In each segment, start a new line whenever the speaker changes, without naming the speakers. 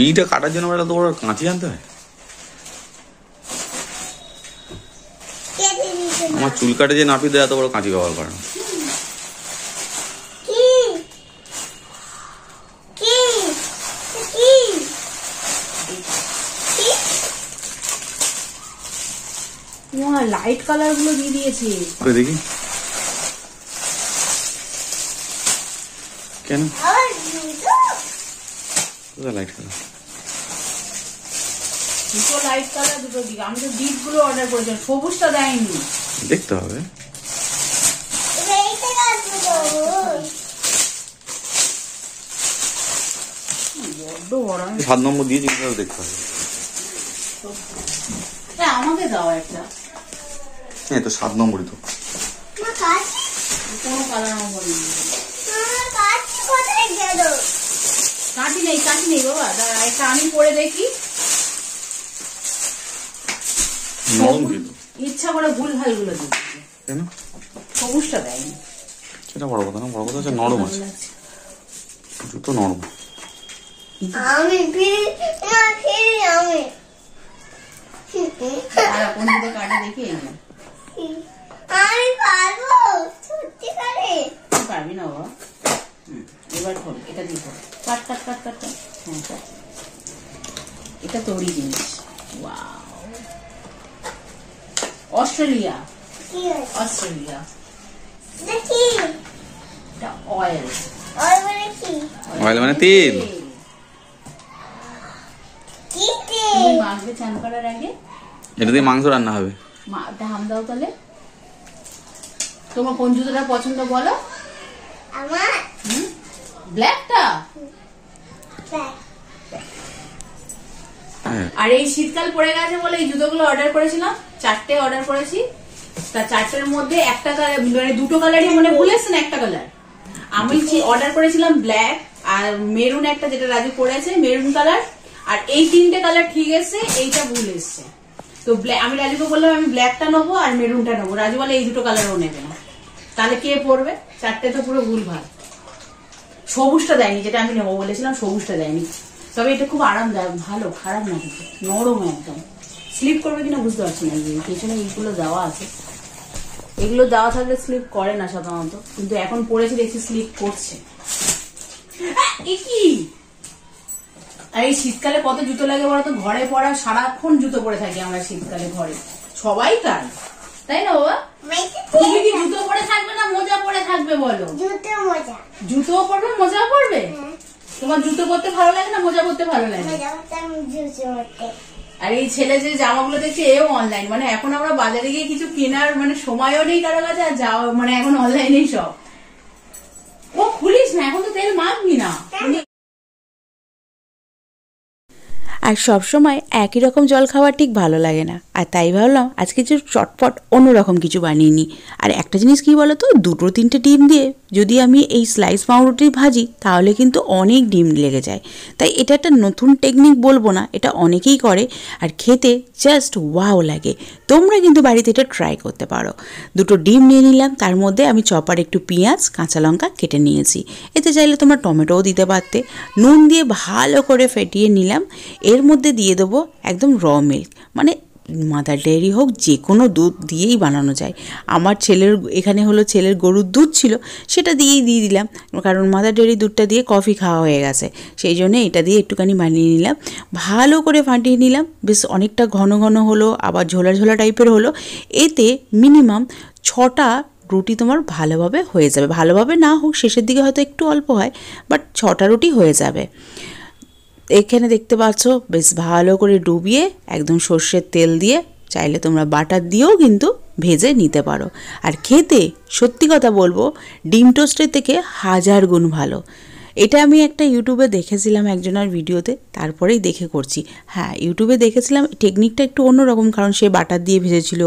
এইটা কাটার জন্য একটা তো কাঁচি আনতে হয়। আমার চুল কাটে যে নাপিত এত বড় কাঁচি ব্যবহার করে না।
লাইট কালার গুলো দিয়ে দিয়েছে
দেখি কেন লাইট কালার,
দুটো লাইট কালার দুটো দিকে। আমি তো ডিপ গুলো অর্ডার করেছিলাম, সবুজটা দেয়নি,
দেখতে হবে। 7 নম্বর দিয়ে জিনিসটা দেখতে হবে।
আমাকে দাও একটা।
হ্যাঁ তো 7 নম্বরই তো।
কোনো কালার আমার বলি কাটি নেই বাবা, দাঁড়া একটা আমি পরে দেখি।
নরম কিন্তু
ইচ্ছা করে ভুল ভাল গুলো দিচ্ছে
কেন?
সবুজটা দেয়নি,
সেটা বড় কথা না, বড় কথা হচ্ছে নরম আছে, জুতো নরম।
কোন দিকে কাটে দেখি। পারবি না বাবা, এবার খোল, এটা দিয়ে খোল, কাট কাট কাট কাট কাট। হ্যাঁ কাট, এটা তোরই জিনিস। অস্ট্রেলিয়া, অস্ট্রেলিয়া অয়েল,
অয়েল মানে তেল।
মাখবে চান করার আগে,
এটা দিয়ে মাংস রান্না হবে।
হাম দাও তাহলে। তোমার কোন জুতোটা পছন্দ বলো? আমার ব্ল্যাকটা। আর এই শীতকাল পড়ে গেছে বলে এই জুতোগুলো অর্ডার করেছিলাম, 4টে অর্ডার করেছি। তা 4টের মধ্যে একটা কালার, মানে দুটো কালারই মনে ভুল এসছে না, একটা কালার আমি অর্ডার করেছিলাম ব্ল্যাক, আর মেরুন একটা যেটা রাজু পড়েছে মেরুন কালার, আর এই 3টে কালার ঠিক এসছে, এইটা ভুল এসছে। তো আমি রাজুকে বললাম আমি ব্ল্যাকটা নেবো আর মেরুনটা নেবো, রাজু বলে এই দুটো কালারও নেবে না। তাহলে কে পড়বে? 4টে তো পুরো ভুল ভাল। সবুজটা দেয়নি, যেটা আমি নেবো বলেছিলাম সবুজটা দেয়নি। তবে এটা খুব আরামদায়ক, ভালো, খারাপ না, কিন্তু নরম একদম। স্লিপ করবে কিনা বুঝতে পারছি না, পেছনে এইগুলো দেওয়া আছে, এগুলো দেওয়া থাকলে স্লিপ করে না সাধারণত, কিন্তু এখন পড়েছি দেখছি স্লিপ করছে। আর এই শীতকালে কত জুতো লাগে বলতো, ঘরে পড়া, সারাক্ষণ জুতো পরে থাকি আমরা শীতকালে ঘরে, সবাই তাই না বাবা? তুমি কি জুতো পরে থাকবে না মোজা পরে থাকবে বলো? জুতো পরবে, মোজা পরবে। তোমার জুতো পরতে ভালো লাগে না মোজা পরতে ভালো লাগে? আর এই ছেলে যে জামাগুলো দেখছে এও অনলাইন, মানে এখন আমরা বাজারে গিয়ে কিছু কেনার মানে সময়ও নেই কারো কাছে, আর যাওয়া মানে এখন অনলাইনেই সব। ও খুলিস না, এখন তো তেল মাখবি না।
আর সবসময় একই রকম জল খাওয়া ঠিক ভালো লাগে না, আর তাই ভাবলাম আজকে যে চটপট অন্যরকম কিছু বানিয়ে নিই। আর একটা জিনিস কি বলো তো, 2-3টে ডিম দিয়ে যদি আমি এই স্লাইস পাউরুটি ভাজি তাহলে কিন্তু অনেক ডিম লেগে যায়। তাই এটা একটা নতুন টেকনিক বলবো না, এটা অনেকেই করে আর খেতে জাস্ট ওয়াও লাগে। তোমরা কিন্তু বাড়িতে এটা ট্রাই করতে পারো। 2টো ডিম নিয়ে নিলাম, তার মধ্যে আমি চপার একটু পেঁয়াজ কাঁচা লঙ্কা কেটে নিয়েছি, এতে চাইলে তোমরা টমেটোও দিতে পারতে। নুন দিয়ে ভালো করে ফেটিয়ে নিলাম। এর মধ্যে দিয়ে দেবো একদম র মিল্ক, মানে মাদার ডেয়ারি হোক যে কোনো দুধ দিয়েই বানানো যায়। আমার এখানে হলো ছেলের গরুর দুধ ছিল, সেটা দিয়েই দিয়ে দিলাম, কারণ মাদার ডেয়ারি দুধটা দিয়ে কফি খাওয়া হয়ে গেছে, সেই জন্য এটা দিয়ে একটুখানি বানিয়ে নিলাম। ভালো করে ফাটিয়ে নিলাম, বেশ অনেকটা ঘন ঘন হলো, আবার ঝোলা ঝোলা টাইপের হলো। এতে মিনিমাম 6টা রুটি তোমার ভালোভাবে হয়ে যাবে, ভালোভাবে না হোক শেষের দিকে হয়তো একটু অল্প হয়, বাট 6টা রুটি হয়ে যাবে। এখানে দেখতে পাচ্ছ বেশ ভালো করে ডুবিয়ে একদম সর্ষের তেল দিয়ে, চাইলে তোমরা বাটার দিয়েও কিন্তু ভেজে নিতে পারো। আর খেতে সত্যি কথা বলবো ডিম টোস্টের থেকে 1000 গুণ ভালো। এটা আমি একটা ইউটিউবে দেখেছিলাম একজনের ভিডিওতে, তারপরেই দেখে করছি। হ্যাঁ, ইউটিউবে দেখেছিলাম, টেকনিকটা একটু অন্যরকম, কারণ সে বাটার দিয়ে ভেজেছিল,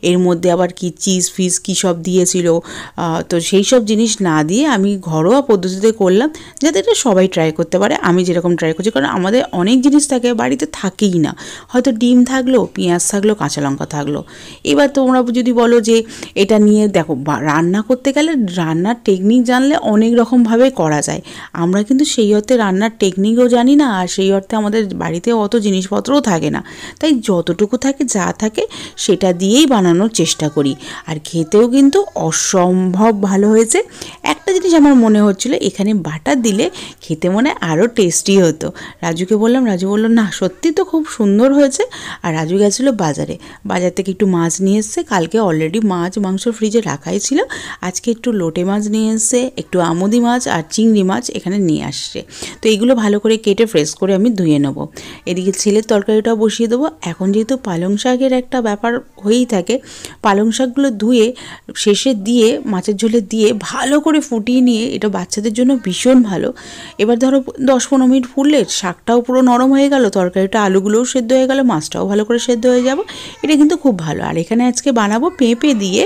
এর মধ্যে আবার কি চিজ ফিজ কী সব দিয়েছিল। তো সেই সব জিনিস না দিয়ে আমি ঘরোয়া পদ্ধতিতে করলাম, যাতে এটা সবাই ট্রাই করতে পারে, আমি যেরকম ট্রাই করছি। কারণ আমাদের অনেক জিনিস থাকে বাড়িতে থাকেই না, হয়তো ডিম থাকলো, পেঁয়াজ থাকলো, কাঁচা লঙ্কা থাকলো। এবার তোমরা যদি বলো যে এটা নিয়ে দেখো, রান্না করতে গেলে রান্নার টেকনিক জানলে অনেক রকমভাবে করা যায়। আমরা কিন্তু সেই অর্থে রান্নার টেকনিকও জানি না, আর সেই অর্থে আমাদের বাড়িতে অত জিনিসপত্রও থাকে না, তাই যতটুকু থাকে যা থাকে সেটা দিয়েই বানানোর চেষ্টা করি। আর খেতেও কিন্তু অসম্ভব ভালো হয়েছে। একটা জিনিস আমার মনে হচ্ছিল এখানে বাটার দিলে খেতে মনে আরও টেস্টি হতো। রাজুকে বললাম, রাজু বললো না সত্যি তো খুব সুন্দর হয়েছে। আর রাজু গেছিলো বাজার থেকে একটু মাছ নিয়ে এসছে। কালকে অলরেডি মাছ মাংস ফ্রিজে রাখাই ছিল, আজকে একটু লোটে মাছ নিয়ে এসছে, একটু আমুদি মাছ আর চিংড়ি মাছ এখানে নিয়ে আসছে। তো এইগুলো ভালো করে কেটে ফ্রেশ করে আমি ধুয়ে নেবো। এদিকে ছেলের তরকারিটাও বসিয়ে দেবো। এখন যেহেতু পালং শাকের একটা ব্যাপার হয়েই থাকে, পালং শাকগুলো ধুয়ে শেষে দিয়ে মাছের ঝোলে দিয়ে ভালো করে ফুটিয়ে নিয়ে, এটা বাচ্চাদের জন্য ভীষণ ভালো। এবার ধরো 10-15 মিনিট ফুললে শাকটাও পুরো নরম হয়ে গেল, তরকারিটা আলুগুলোও সেদ্ধ হয়ে গেল, মাছটাও ভালো করে সেদ্ধ হয়ে যাব। এটা কিন্তু খুব ভালো। আর এখানে আজকে বানাবো পেঁপে দিয়ে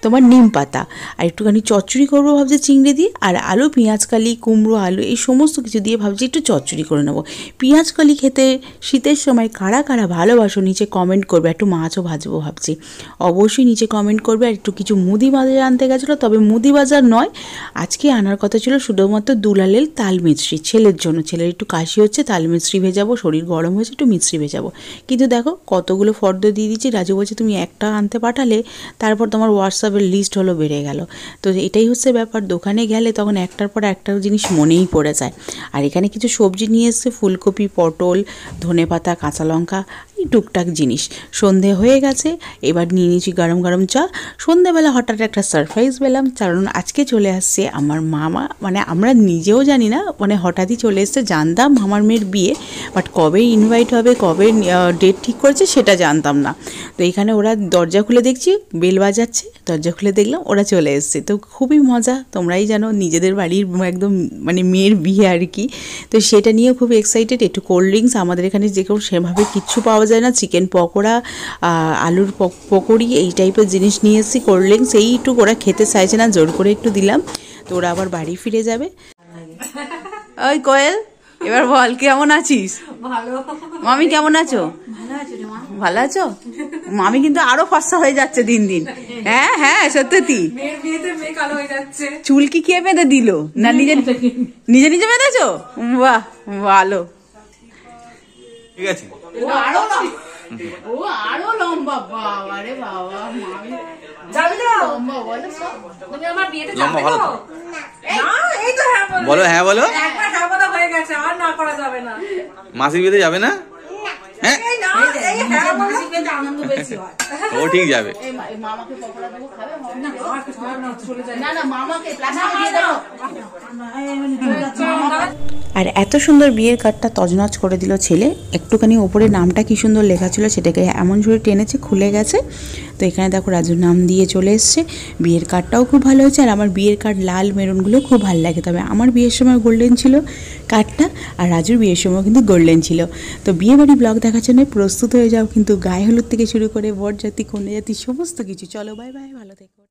তোমার নিম পাতা, আর একটুখানি চচ্চড়ি করবো ভাবছি চিংড়ি দিয়ে, আর আলু পেঁয়াজকালি কুমড়ো আলু এই সমস্ত কিছু দিয়ে ভাবছি একটু চচ্চড়ি করে নেবো। পেঁয়াজকালি খেতে শীতের সময় কারা কারা ভালোবাসো নিচে কমেন্ট করবে। একটু মাছও ভাজবো ভাবছি, অবশ্যই নিচে কমেন্ট করবে। আর একটু কিছু মুদি বাজার আনতে গেছিলো, তবে মুদি বাজার নয়, আজকে আনার কথা ছিল শুধুমাত্র দুলালের তাল মিছরি, ছেলের জন্য। ছেলের একটু কাশি হচ্ছে, তাল মিছরি ভেজাবো, শরীর গরম হয়েছে, একটু মিছরি ভেজাবো। কিন্তু দেখো কতগুলো ফর্দ দিয়ে দিচ্ছি। রাজু বলছে তুমি একটা আনতে পাঠালে, তারপর তোমার হোয়াটসঅ্যাপের লিস্ট হলো বেড়ে গেল। তো এটাই হচ্ছে ব্যাপার, দোকানে গেলে তখন একটার পর একটা জিনিস মনেই পড়ে যায়। আর এখানে কিছু সবজি নিয়ে এসছে, ফুলকপি, পটল, ধনেপাতা, কাঁচা লঙ্কা, এই টুকটাক জিনিস। সন্ধে হয়ে গেছে, এবার নিয়ে নিয়েছি গরম গরম চা। সন্ধেবেলা হঠাৎ একটা সারপ্রাইজ পেলাম, কারণ আজকে চলে আসছে আমার মামা, মানে আমরা নিজেও জানি না, মানে হঠাৎই চলে এসছে। জানতাম মামার মেয়ের বিয়ে, বাট কবে ইনভাইট হবে, কবে ডেট ঠিক করেছে সেটা জানতাম না। তো এখানে ওরা দরজা খুলে দেখছি বেল বাজাচ্ছে, দরজা খুলে দেখলাম ওরা চলে এসছে। তো খুবই মজা, তোমরাই জানো নিজেদের বাড়ির একদম মানে মেয়ের বিয়ে আর কি। তো সেটা নিয়েও খুব এক্সাইটেড। একটু কোল্ড ড্রিঙ্কস, আমাদের এখানে যেরকম সেভাবে কিচ্ছু পাওয়া যায় না, চিকেন পকোড়া, আলুর পকোড়ি এই টাইপের জিনিস নিয়ে এসেছি। কোল্ড ড্রিঙ্কস এইটু ওরা খেতে চাইছে না, জোর করে একটু দিলাম। তো ওরা আবার বাড়ি ফিরে যাবে। ওই কোয়েল, এবার বল কেমন আছিস?
ভালো।
মামি কেমন আছো? ভালো আছো? মামি কিন্তু আরো ফর্সা হয়ে যাচ্ছে দিন দিন। হ্যাঁ হ্যাঁ সত্যি। চুল কি কে বেঁধে দিল না নিজে নিজে নিজে বেঁধেছো? বাহ ভালো,
ঠিক আছে।
ও আরো লম্বা, বাবা রে বাবা। মামি
যাবে না?
লম্বা বলো সব।
তুমি আমার বিয়েতে
লম্বা
যাবে
ভালো
তো?
তো।
না, এই তো হ্যাঁ বলো।
বলো হ্যাঁ বলো।
একবার হ্যাঁ বলা হয়ে গেছে, আর না করা যাবে না।
মাসির বিয়েতে যাবে না? হ্যাঁ
এই না, এই হ্যাঁ বলো।
আনন্দ বেশি হয়।
ও ঠিক যাবে।
এই মামাকে পকোড়া দেবো, খাবে?
না, আমার কিছু হয় না, চলে যায়।
না না মামাকে প্লাস্টিক দিয়ে দাও।
আর এত সুন্দর বিয়ের কার্ডটা তজনজ করে দিল ছেলে। একটুখানি ওপরে নামটা কি সুন্দর লেখা ছিল, সেটাকে এমন জোরে টেনেছে খুলে গেছে। তো এখানে দেখো রাজুর নাম দিয়ে চলে এসছে। বিয়ের কার্ডটাও খুব ভালো হয়েছে। আর আমার বিয়ের কার্ড লাল মেরুনগুলো খুব ভালো লাগে, তবে আমার বিয়ের সময় গোল্ডেন ছিল কার্ডটা, আর রাজুর বিয়ের সময় কিন্তু গোল্ডেন ছিল। তো বিয়ে বাড়ি ব্লগ দেখার জন্য প্রস্তুত হয়ে যাও, কিন্তু গায়ে হলুদ থেকে শুরু করে বরযাত্রী কন্যাযাত্রী সমস্ত কিছু। চলো বাই বাই, ভালো থেকো।